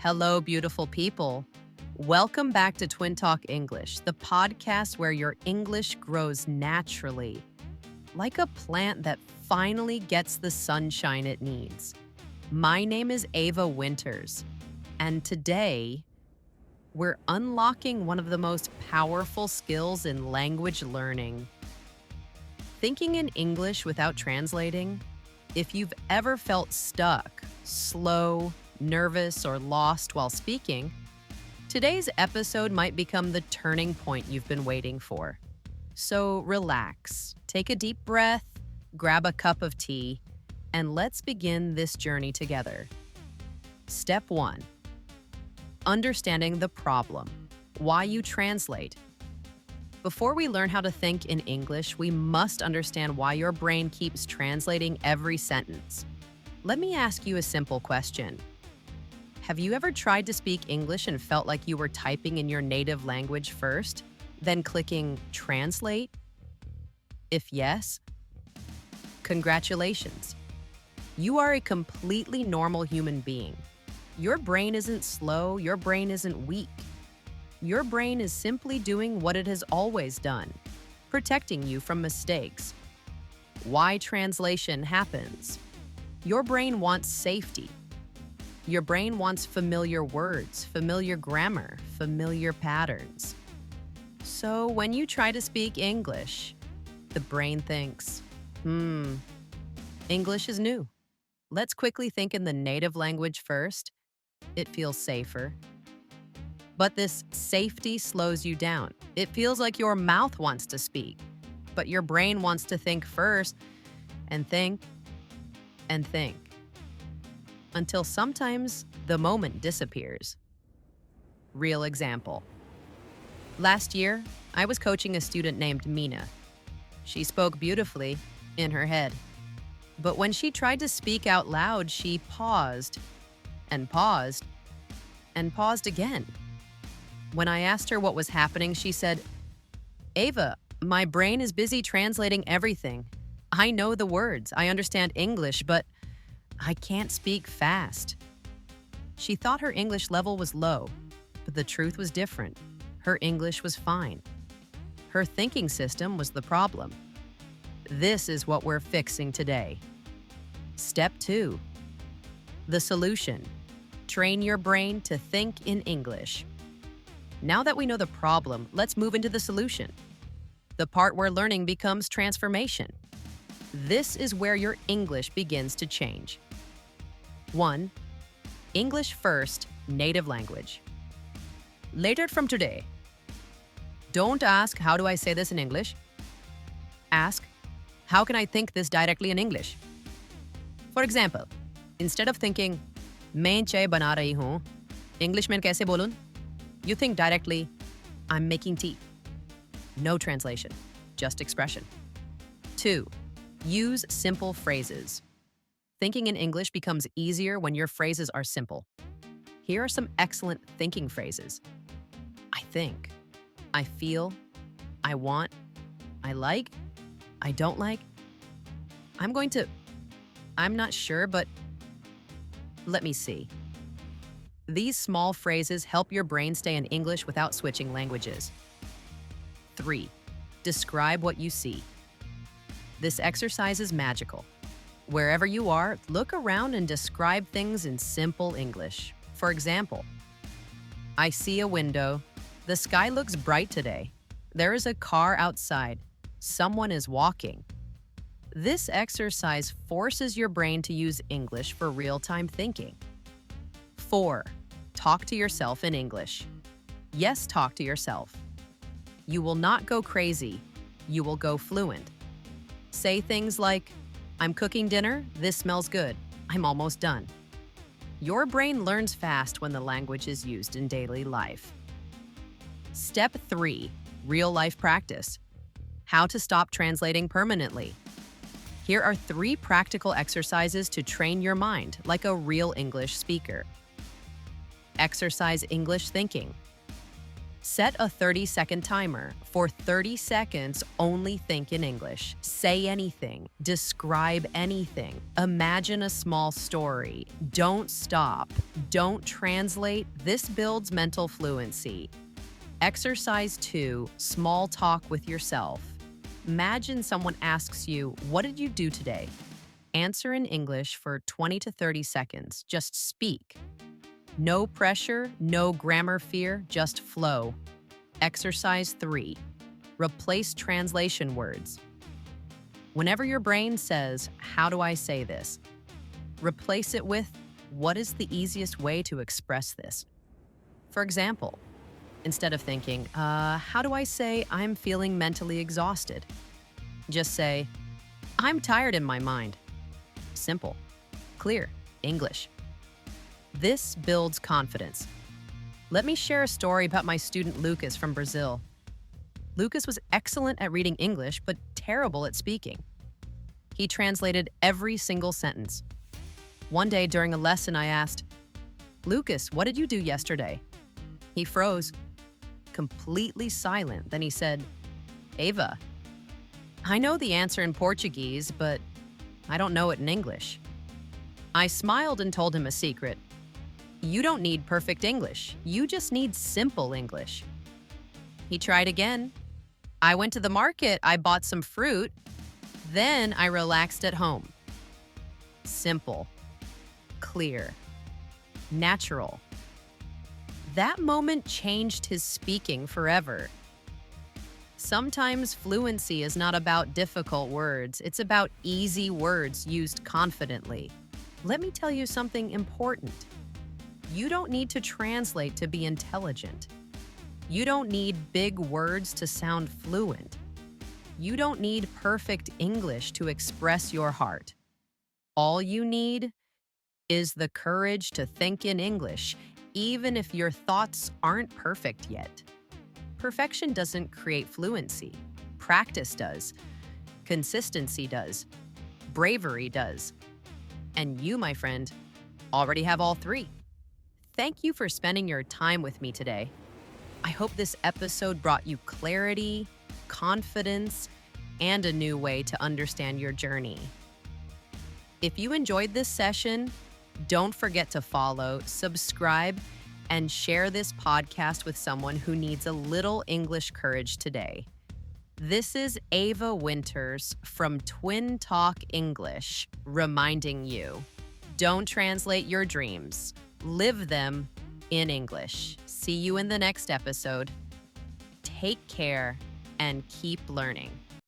Hello, beautiful people. Welcome back to Twin Talk English, the podcast where your English grows naturally, like a plant that finally gets the sunshine it needs. My name is Ava Winters, and today we're unlocking one of the most powerful skills in language learning. Thinking in English without translating. If you've ever felt stuck, slow, nervous, or lost while speaking, today's episode might become the turning point you've been waiting for. So relax, take a deep breath, grab a cup of tea, and let's begin this journey together. Step 1. Understanding the problem. Why you translate. Before we learn how to think in English, we must understand why your brain keeps translating every sentence. Let me ask you a simple question. Have you ever tried to speak English and felt like you were typing in your native language first, then clicking translate? If yes, congratulations. You are a completely normal human being. Your brain isn't slow, your brain isn't weak. Your brain is simply doing what it has always done, protecting you from mistakes. Why translation happens? Your brain wants safety. Your brain wants familiar words, familiar grammar, familiar patterns. So when you try to speak English, the brain thinks, English is new. Let's quickly think in the native language first. It feels safer. But this safety slows you down. It feels like your mouth wants to speak, but your brain wants to think first and think and think. Until sometimes the moment disappears. Real example. Last year, I was coaching a student named Mina. She spoke beautifully in her head. But when she tried to speak out loud, she paused and paused and paused again. When I asked her what was happening, she said, "Ava, my brain is busy translating everything. I know the words, I understand English, but I can't speak fast." She thought her English level was low, but the truth was different. Her English was fine. Her thinking system was the problem. This is what we're fixing today. Step 2. The solution. Train your brain to think in English. Now that we know the problem, let's move into the solution. The part where learning becomes transformation. This is where your English begins to change. 1. English first, native language. Later from today, don't ask, how do I say this in English? Ask, how can I think this directly in English? For example, instead of thinking, मैं चाय बना रही हूँ, English में कैसे बोलूँ? You think directly, I'm making tea. No translation, just expression. 2. Use simple phrases. Thinking in English becomes easier when your phrases are simple. Here are some excellent thinking phrases. I think, I feel, I want, I like, I don't like. I'm not sure, but let me see. These small phrases help your brain stay in English without switching languages. 3. Describe what you see. This exercise is magical. Wherever you are, look around and describe things in simple English. For example, I see a window. The sky looks bright today. There is a car outside. Someone is walking. This exercise forces your brain to use English for real-time thinking. 4. Talk to yourself in English. Yes, talk to yourself. You will not go crazy. You will go fluent. Say things like, I'm cooking dinner, this smells good, I'm almost done. Your brain learns fast when the language is used in daily life. Step 3. Real-life practice. How to stop translating permanently. Here are 3 practical exercises to train your mind like a real English speaker. Exercise English thinking. Set a 30-second timer. For 30 seconds, only think in English. Say anything. Describe anything. Imagine a small story. Don't stop. Don't translate. This builds mental fluency. Exercise 2, small talk with yourself. Imagine someone asks you, "What did you do today?" Answer in English for 20 to 30 seconds. Just speak. No pressure, no grammar fear, just flow. Exercise 3. Replace translation words. Whenever your brain says, "How do I say this?" replace it with, "What is the easiest way to express this?" For example, instead of thinking, "How do I say I'm feeling mentally exhausted?" just say, "I'm tired in my mind." Simple, clear, English. This builds confidence. Let me share a story about my student Lucas from Brazil. Lucas was excellent at reading English, but terrible at speaking. He translated every single sentence. One day during a lesson, I asked, "Lucas, what did you do yesterday?" He froze, completely silent. Then he said, "Ava, I know the answer in Portuguese, but I don't know it in English." I smiled and told him a secret. You don't need perfect English. You just need simple English. He tried again. "I went to the market, I bought some fruit, then I relaxed at home." Simple, clear, natural. That moment changed his speaking forever. Sometimes fluency is not about difficult words, it's about easy words used confidently. Let me tell you something important. You don't need to translate to be intelligent. You don't need big words to sound fluent. You don't need perfect English to express your heart. All you need is the courage to think in English, even if your thoughts aren't perfect yet. Perfection doesn't create fluency. Practice does. Consistency does. Bravery does. And you, my friend, already have all three. Thank you for spending your time with me today. I hope this episode brought you clarity, confidence, and a new way to understand your journey. If you enjoyed this session, don't forget to follow, subscribe, and share this podcast with someone who needs a little English courage today. This is Ava Winters from Twin Talk English, reminding you, don't translate your dreams. Live them in English. See you in the next episode. Take care and keep learning.